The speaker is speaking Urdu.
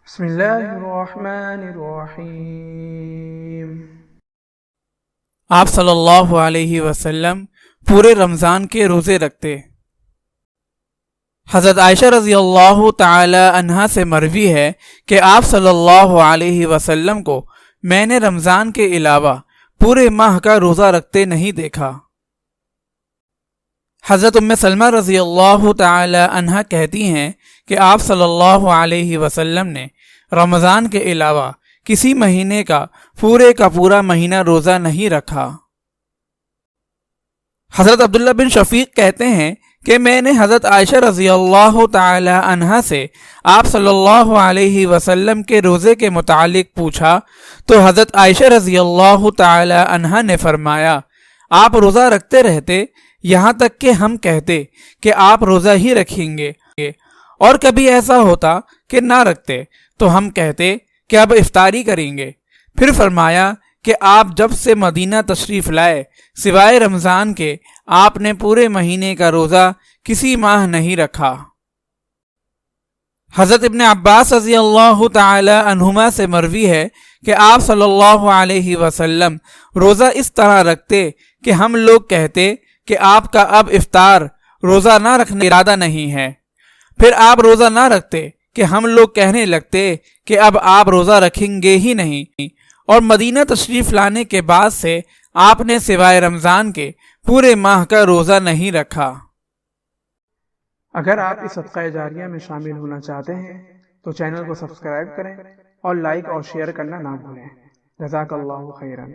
بسم اللہ الرحمن الرحیم۔ آپ صلی اللہ علیہ وسلم پورے رمضان کے روزے رکھتے۔ حضرت عائشہ رضی اللہ تعالی عنہا سے مروی ہے کہ آپ صلی اللہ علیہ وسلم کو میں نے رمضان کے علاوہ پورے ماہ کا روزہ رکھتے نہیں دیکھا۔ حضرت ام سلمہ رضی اللہ تعالی عنہا کہتی ہیں کہ آپ صلی اللہ علیہ وسلم نے رمضان کے علاوہ کسی مہینے کا پورا مہینہ روزہ نہیں رکھا۔ حضرت عبداللہ بن شفیق کہتے ہیں کہ میں نے حضرت عائشہ رضی اللہ تعالی عنہا سے آپ صلی اللہ علیہ وسلم کے روزے کے متعلق پوچھا تو حضرت عائشہ رضی اللہ تعالی عنہا نے فرمایا، آپ روزہ رکھتے رہتے یہاں تک کہ ہم کہتے کہ آپ روزہ ہی رکھیں گے، اور کبھی ایسا ہوتا کہ نہ رکھتے تو ہم کہتے کہ اب افطاری کریں گے۔ پھر فرمایا کہ آپ جب سے مدینہ تشریف لائے سوائے رمضان کے آپ نے پورے مہینے کا روزہ کسی ماہ نہیں رکھا۔ حضرت ابن عباس رضی اللہ تعالی عنہما سے مروی ہے کہ آپ صلی اللہ علیہ وسلم روزہ اس طرح رکھتے کہ ہم لوگ کہتے کہ آپ کا اب افطار روزہ نہ رکھنے کا ارادہ نہیں ہے، پھر آپ روزہ نہ رکھتے کہ ہم لوگ کہنے لگتے کہ اب آپ روزہ رکھیں گے ہی نہیں، اور مدینہ تشریف لانے کے بعد سے آپ نے سوائے رمضان کے پورے ماہ کا روزہ نہیں رکھا۔ اگر آپ اس صدقہ جاریہ میں شامل ہونا چاہتے ہیں تو چینل کو سبسکرائب کریں اور لائک اور شیئر کرنا نہ بھولیں۔ جزاک اللہ خیرا۔